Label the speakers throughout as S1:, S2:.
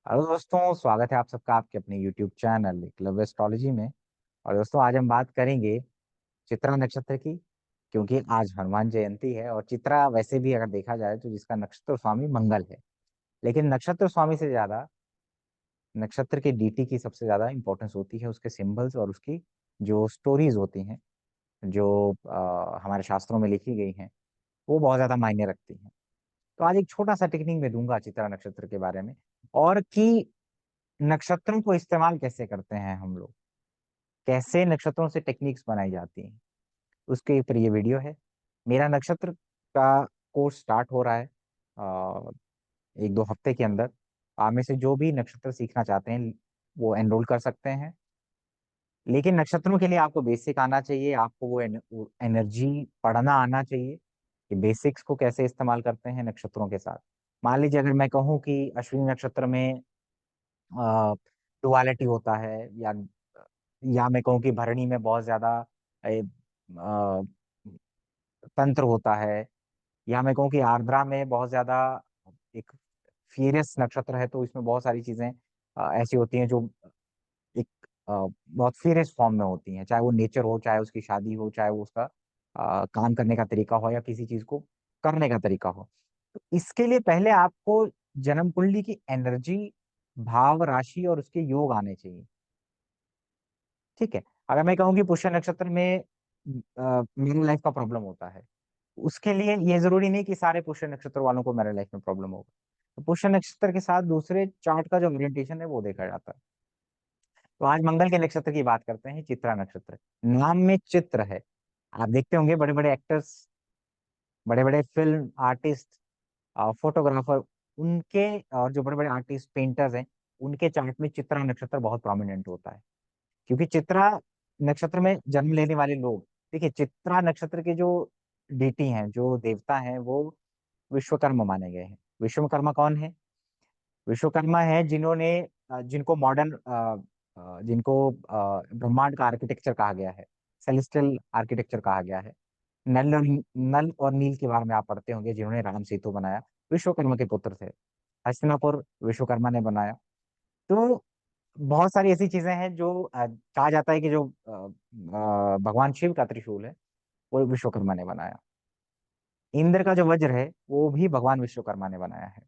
S1: Hello दोस्तों, स्वागत है आप सबका आपके अपने YouTube चैनल एकलव्य एस्ट्रोलॉजी में। और दोस्तों, आज हम बात करेंगे चित्रा नक्षत्र की, क्योंकि आज हनुमान जयंती है। और चित्रा वैसे भी अगर देखा जाए तो जिसका नक्षत्र स्वामी मंगल है, लेकिन नक्षत्र स्वामी से ज्यादा नक्षत्र के डीटी की सबसे ज्यादा इंपॉर्टेंस होती है, उसके सिंबल्स और उसकी जो स्टोरीज होती हैं, जो हमारे शास्त्रों में लिखी गई हैं, वो बहुत ज्यादा मायने रखती हैं। तो आज एक छोटा सा टेक्निक में दूंगा चित्रा नक्षत्र के बारे में, और कि नक्षत्रों को इस्तेमाल कैसे करते हैं हम लोग, कैसे नक्षत्रों से टेक्निक्स बनाई जाती हैं, उसके ऊपर ये वीडियो है। मेरा नक्षत्र का कोर्स स्टार्ट हो रहा है एक दो हफ्ते के अंदर। आप में से जो भी नक्षत्र सीखना चाहते हैं वो एनरोल कर सकते हैं। लेकिन नक्षत्रों के लिए आपको बेसिक आना चाहिए, आपको वो एनर्जी पढ़ना आना चाहिए कि बेसिक्स को कैसे इस्तेमाल करते हैं नक्षत्रों के साथ। मान लीजिए अगर मैं कहूँ कि अश्विनी नक्षत्र में डुअलिटी होता है, या मैं कहूँ कि भरणी में बहुत ज्यादा तंत्र होता है, या मैं कहूँ कि आर्द्रा में बहुत ज्यादा एक फियरियस नक्षत्र है, तो इसमें बहुत सारी चीजें ऐसी होती हैं जो एक बहुत फियरियस फॉर्म में होती हैं, चाहे वो नेचर हो, चाहे उसकी शादी हो, चाहे वो उसका काम करने का तरीका हो, या किसी चीज को करने का तरीका हो। तो इसके लिए पहले आपको जन्म कुंडली की एनर्जी, भाव राशि और उसके योग आने चाहिए। ठीक है। अगर मैं कहूँ कि पुष्य नक्षत्र में मेरी लाइफ का प्रॉब्लम होता है, उसके लिए ये जरूरी नहीं कि सारे पुष्य नक्षत्र वालों को मेरे लाइफ में प्रॉब्लम होगा। तो पुष्य नक्षत्र के साथ दूसरे चार्ट का जो ओरिएंटेशन है वो देखा जाता है। तो आज मंगल के नक्षत्र की बात करते हैं, चित्रा नक्षत्र। नाम में चित्र है। आप देखते होंगे बड़े बड़े एक्टर्स, बड़े बड़े फिल्म आर्टिस्ट, फोटोग्राफर, उनके और जो बड़े बड़े आर्टिस्ट पेंटर्स हैं, उनके चार्ट में चित्रा नक्षत्र बहुत प्रोमिनेंट होता है। क्योंकि चित्रा नक्षत्र में जन्म लेने वाले लोग, देखिए चित्रा नक्षत्र के जो डीटी हैं, जो देवता हैं, वो विश्वकर्मा माने गए हैं। विश्वकर्मा कौन है? विश्वकर्मा है जिन्होंने जिनको मॉडर्न जिनको ब्रह्मांड का आर्किटेक्चर कहा गया है, सेलेस्टियल आर्किटेक्चर कहा गया है। नल और नील के बारे में आप पढ़ते होंगे, जिन्होंने राम सेतु बनाया, विश्वकर्मा के पुत्र थे। हस्तिनापुर विश्वकर्मा ने बनाया। तो बहुत सारी ऐसी चीजें हैं जो कहा जाता है कि जो भगवान शिव का त्रिशूल है वो विश्वकर्मा ने बनाया। इंद्र का जो वज्र है वो भी भगवान विश्वकर्मा ने बनाया है।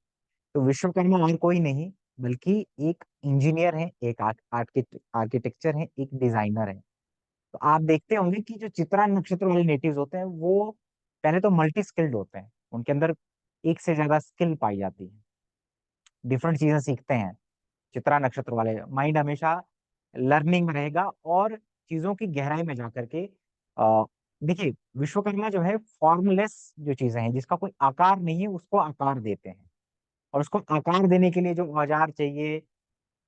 S1: तो विश्वकर्मा और कोई नहीं बल्कि एक इंजीनियर है, एक आर्किटेक्चर है, एक डिजाइनर है। तो आप देखते होंगे कि जो चित्रा नक्षत्र वाले नेटिव्स होते हैं वो पहले तो मल्टी स्किल्ड होते हैं, उनके अंदर एक से ज्यादा स्किल पाई जाती है, डिफरेंट चीजें सीखते हैं। चित्रा नक्षत्र वाले माइंड हमेशा लर्निंग में रहेगा, और चीजों की गहराई में जाकर के अ, देखिए विश्वकर्मा जो है फॉर्मलेस जो चीजें हैं, जिसका कोई आकार नहीं है, उसको आकार देते हैं। और उसको आकार देने के लिए जो औजार चाहिए,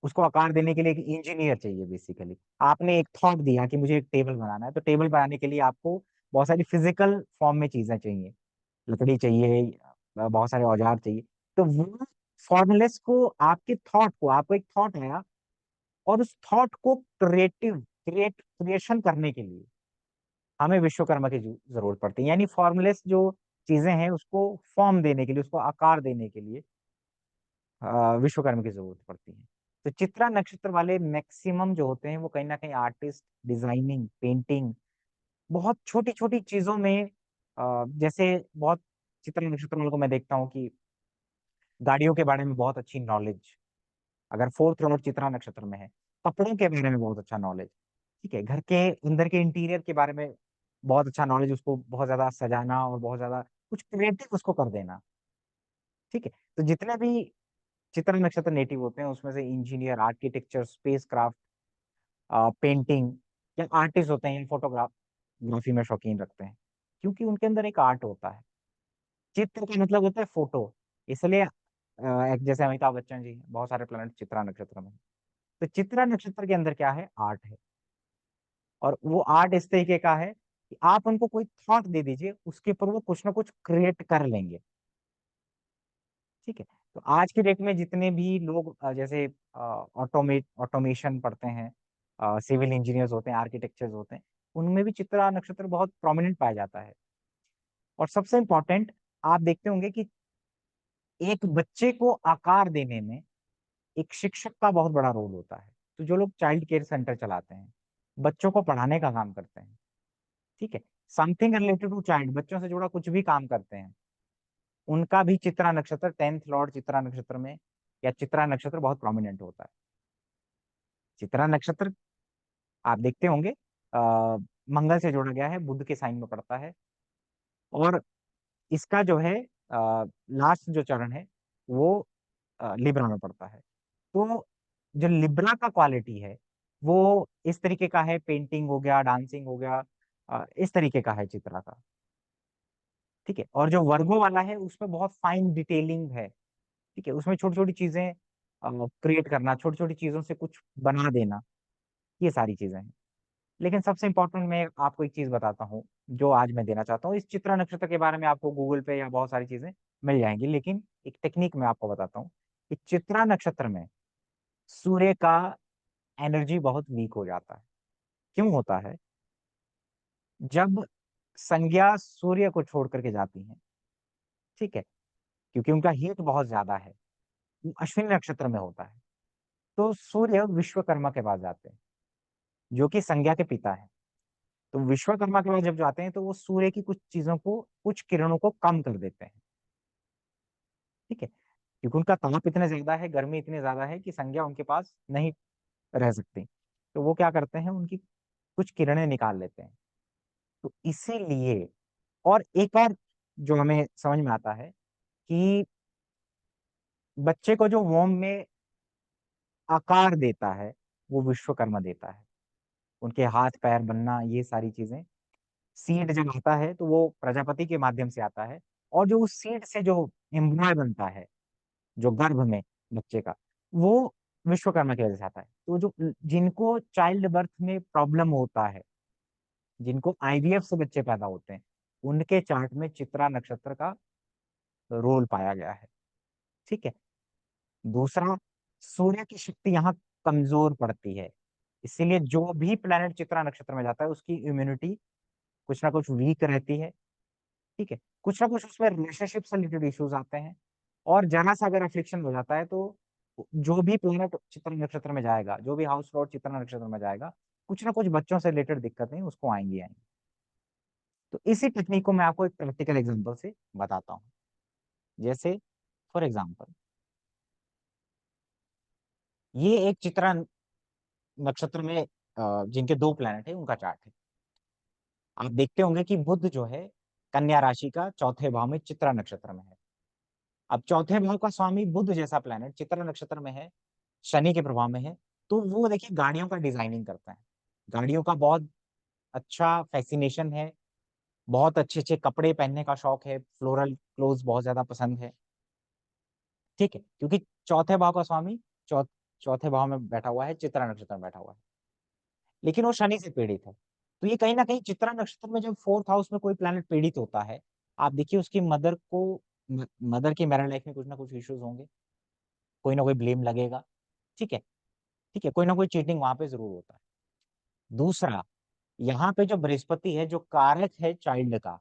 S1: उसको आकार देने के लिए एक इंजीनियर चाहिए बेसिकली। आपने एक थॉट दिया कि मुझे एक टेबल बनाना है, तो टेबल बनाने के लिए आपको बहुत सारी फिजिकल फॉर्म में चीजें चाहिए, लकड़ी चाहिए, बहुत सारे औजार चाहिए। तो वो फॉर्मलेस को, आपके थॉट को, आपको एक थॉट आया, और उस थॉट को क्रिएशन करने के लिए हमें विश्वकर्मा की जरूरत पड़ती है। यानी फॉर्मलेस जो चीजें हैं उसको फॉर्म देने के लिए, उसको आकार देने के लिए विश्वकर्मा की जरूरत पड़ती है। तो चित्रा नक्षत्र वाले मैक्सिमम जो होते हैं वो कहीं ना कहीं आर्टिस्ट, डिजाइनिंग, पेंटिंग, बहुत छोटी छोटी चीजों में जैसे बहुत चित्रा नक्षत्र वालों को मैं देखता हूँ कि गाड़ियों के बारे में बहुत अच्छी नॉलेज, अगर फोर्थ लॉर्ड चित्रा नक्षत्र में है, कपड़ों के बारे में बहुत अच्छा नॉलेज, ठीक है, घर के अंदर के इंटीरियर के बारे में बहुत अच्छा नॉलेज, उसको बहुत ज्यादा सजाना और बहुत ज्यादा कुछ क्रिएटिव उसको कर देना। ठीक है। तो जितने भी चित्रा नक्षत्र नेटिव होते हैं उसमें से engineer, architecture, space craft, painting, या आर्टिस्ट होते हैं, फोटोग्राफी में शौकीन रखते हैं, क्योंकि उनके अंदर एक आर्ट होता है। चित्र का मतलब होता है फोटो। इसलिए एक जैसे अमिताभ बच्चन जी, बहुत सारे प्लैनेट चित्रा नक्षत्र में हैं। तो चित्रा नक्षत्र के अंदर क्या है? आर्ट है। और वो आर्ट इस तरीके का है कि आप उनको कोई थॉट दे दीजिए, उसके ऊपर वो कुछ ना कुछ क्रिएट कर लेंगे। ठीक है। तो आज की डेट में जितने भी लोग जैसे ऑटोमेशन पढ़ते हैं, सिविल इंजीनियर्स होते हैं, आर्किटेक्चर्स होते हैं, उनमें भी चित्रा नक्षत्र बहुत प्रोमिनेंट पाया जाता है। और सबसे इम्पोर्टेंट, आप देखते होंगे कि एक बच्चे को आकार देने में एक शिक्षक का बहुत बड़ा रोल होता है। तो जो लोग चाइल्ड केयर सेंटर चलाते हैं, बच्चों को पढ़ाने का काम करते हैं, ठीक है? समथिंग रिलेटेड टू चाइल्ड, बच्चों से जुड़ा कुछ भी काम करते हैं, उनका भी चित्रा नक्षत्र 10th लॉर्ड चित्रा नक्षत्र में या चित्रा नक्षत्र बहुत प्रोमिनेंट होता है। चित्रा नक्षत्र आप देखते होंगे मंगल से जोड़ा गया है, बुध के साइन में पड़ता है और इसका जो है लास्ट जो चरण है वो लिब्रा में पड़ता है। तो जो लिब्रा का क्वालिटी है वो इस तरीके का है, पेंटिंग हो गया, डांसिंग हो गया, इस तरीके का है चित्रा का, ठीक है? और जो वर्गो वाला है उसमें बहुत फाइन डिटेलिंग है, ठीक है? उसमें छोटी-छोटी चीजें क्रिएट करना, छोटी-छोटी चीजों से कुछ बना देना, ये सारी चीजें हैं। लेकिन सबसे इम्पोर्टेंट मैं आपको एक चीज बताता हूँ, जो आज मैं देना चाहता हूँ। इस चित्रा नक्षत्र के बारे में आपको गूगल पे या बहुत सारी चीजें मिल जाएँगी, लेकिन एक टेक्निक मैं आपको बताता हूँ कि चित्रा नक्षत्र में सूर्य का एनर्जी बहुत वीक हो जाता है। क्यों होता है? जब संज्ञा सूर्य को छोड़ कर के जाती हैं, ठीक है? क्योंकि उनका हीट बहुत ज़्यादा है, वो अश्विनी नक्षत्र में होता है। तो सूर्य विश्वकर्मा के पास जाते हैं, जो कि संज्ञा के पिता हैं। तो विश्वकर्मा के पास जब जाते हैं तो वो सूर्य की कुछ चीज़ों को, कुछ किरणों को कम कर देते हैं, ठीक है? क्योंकि उनका ताप इतना ज़्यादा है, गर्मी इतनी ज़्यादा है कि संज्ञा उनके पास नहीं रह सकती। तो वो क्या करते हैं, उनकी कुछ किरणें निकाल लेते हैं। तो इसीलिए और एक और जो हमें समझ में आता है कि बच्चे को जो वोम में आकार देता है, वो विश्वकर्मा देता है। उनके हाथ-पैर बनना, ये सारी चीज़ें। सीड जब आता है, तो वो प्रजापति के माध्यम से आता है और जो उस सीड से जो एम्ब्रॉय बनता है, जो गर्भ में बच्चे का, वो विश्वकर्मा की वजह से आता है। तो जो जिनको चाइल्ड बर्थ में प्रॉब्लम होता है, जिनको आईवीएफ से बच्चे पैदा होते हैं, उनके चार्ट में चित्रा नक्षत्र का रोल पाया गया है, ठीक है? दूसरा, सूर्य की शक्ति यहाँ कमज़ोर पड़ती है, इसीलिए जो भी प्लैनेट चित्रा नक्षत्र में जाता है, उसकी इम्यूनिटी कुछ ना कुछ वीक रहती है, ठीक है? कुछ ना कुछ उसमें रिलेशनशिप से रिलेटेड इश्यूज़ आते हैं और ज़रा-सा अगर अफ़्लिक्शन हो जाता है, तो जो भी प्लैनेट चित्रा नक्षत्र में जाएगा, जो भी हाउस लॉर्ड चित्रा नक्षत्र में जाएगा, कुछ ना कुछ बच्चों से रिलेटेड दिक्कतें उसको आएँगी ही आएँगी। तो इसी टेक्निक को मैं आपको एक प्रैक्टिकल एग्ज़ाम्पल से बताता हूँ। जैसे फॉर एग्ज़ाम्पल, ये एक चित्रा नक्षत्र में जिनके 2 प्लैनेट हैं, उनका चार्ट है। आप देखते होंगे कि बुध जो है, कन्या राशि का चौथे भाव में चित्रा नक्षत्र में है। अब चौथे भाव का स्वामी बुध जैसा प्लैनेट चित्रा नक्षत्र में है, शनि के प्रभाव में है, तो वो देखिए गाड़ियों का डिज़ाइनिंग करता है। गाड़ियों का बहुत अच्छा फ़ैसिनेशन है, बहुत अच्छे-अच्छे कपड़े पहनने का शौक है, फ्लोरल क्लोथ्स बहुत ज़्यादा पसंद है, ठीक है? क्योंकि चौथे भाव का स्वामी चौ चौथे भाव में बैठा हुआ है, चित्रा नक्षत्र में बैठा हुआ है। लेकिन वो शनि से पीड़ित है। तो ये कहीं न कहीं चित्रा नक्षत्र में जब 4th हाउस में कोई प्लैनेट पीड़ित होता है, आप देखिए उसकी मदर को मदर की मैरिड लाइफ में कुछ ना कुछ इश्यूज़ होंगे, कोई ना कोई ब्लेम लगेगा, ठीक है? ठीक है? कोई ना कोई चीटिंग वहाँ पे ज़रूर होता है। दूसरा, यहाँ पे जो बृहस्पति है, जो कारक है चाइल्ड का,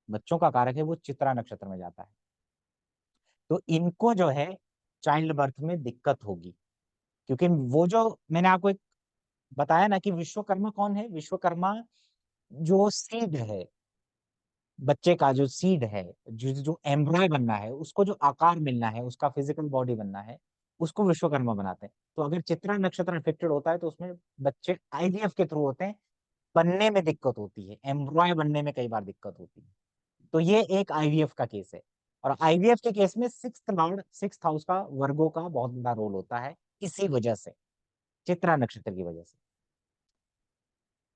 S1: बच्चों का कारक है, वो चित्रा नक्षत्र में जाता है। तो इनको जो है चाइल्ड बर्थ में दिक्कत होगी, क्योंकि वो जो मैंने आपको एक बताया ना कि विश्वकर्मा कौन है? विश्वकर्मा जो सीड है, बच्चे का जो सीड है, जो जो एम्ब्रॉय बनना है, उसको जो आकार मिलना है, उसका फिज़िकल बॉडी बनना है, उसको विश्वकर्मा बनाते हैं। तो अगर चित्रा नक्षत्र अफेक्टेड होता है, तो उसमें बच्चे आईवीएफ के थ्रू होते हैं, बनने में दिक्कत होती है, एम्ब्रॉय बनने में कई बार दिक्कत होती है। तो ये एक आईवीएफ का केस है और आईवीएफ के केस में 6th लॉर्ड 6th हाउस का वर्गो का बहुत बड़ा रोल होता है, इसी वजह से, चित्रा नक्षत्र की वजह से।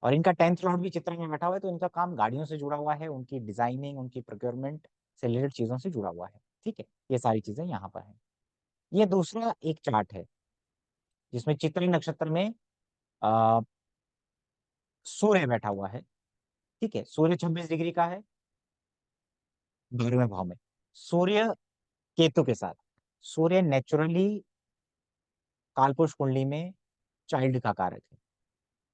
S1: और इनका 10th लॉर्ड भी चित्रा में बैठा हुआ है, तो इनका काम गाड़ियों से जुड़ा हुआ है, उनकी डिज़ाइनिंग, उनकी प्रोक्योरमेंट से रिलेटेड चीज़ों से जुड़ा हुआ है, ठीक है? ये सारी चीज़ें यहाँ पर हैं। ये दूसरा एक चार्ट है, जिसमें चित्रा नक्षत्र में अ, सूर्य बैठा हुआ है, ठीक है? सूर्य 26 डिग्री का है, 12वें भाव में। सूर्य केतु के साथ। सूर्य नेचुरली कालपुरुष कुंडली में चाइल्ड का कारक है।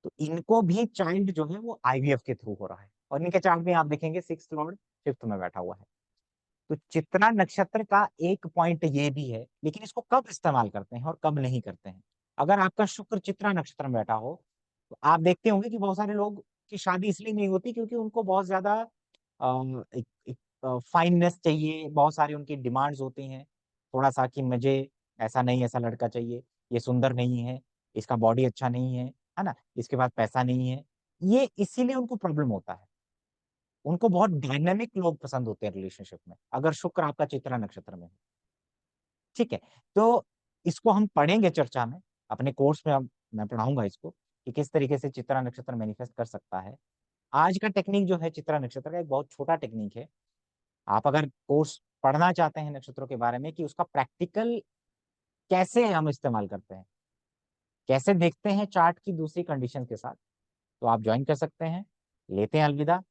S1: तो इनको भी चाइल्ड जो है वो आईवीएफ के थ्रू हो रहा है और इनके चार्ट में आप देखेंगे 6th लॉर्ड 5th में बैठा हुआ है। तो चित्रा नक्षत्र का एक पॉइंट ये भी है, लेकिन इसको कब इस्तेमाल करते हैं और कब नहीं करते हैं। अगर आपका शुक्र चित्रा नक्षत्र में बैठा हो, तो आप देखते होंगे कि बहुत सारे लोग की शादी इसलिए नहीं होती क्योंकि उनको बहुत ज्यादा एक फाइननेस चाहिए, बहुत सारी उनकी डिमांड्स होती हैं, थोड़ा सा कि मुझे ऐसा नहीं, ऐसा लड़का चाहिए, ये सुंदर नहीं है, इसका बॉडी अच्छा नहीं है ना, इसके पास पैसा नहीं है, ये इसीलिए उनको प्रॉब्लम होता है। उनको बहुत डायनामिक लोग पसंद होते हैं रिलेशनशिप में, अगर शुक्र आपका चित्रा नक्षत्र में है। ठीक है, तो इसको हम पढ़ेंगे चर्चा में, अपने कोर्स में अब मैं पढ़ाऊंगा इसको कि किस तरीके से चित्रा नक्षत्र मैनिफेस्ट कर सकता है। आज का टेक्निक जो है चित्रा नक्षत्र का एक बहुत छोटा टेक्निक है। आप अगर कोर्स पढ़ना चाहते हैं नक्षत्रों के बारे में कि उसका प्रैक्टिकल कैसे हम इस्तेमाल करते हैं, कैसे देखते हैं चार्ट की दूसरी कंडीशन के साथ, तो आप ज्वाइन कर सकते हैं। लेते हैं अलविदा।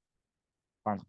S1: प्रणाम।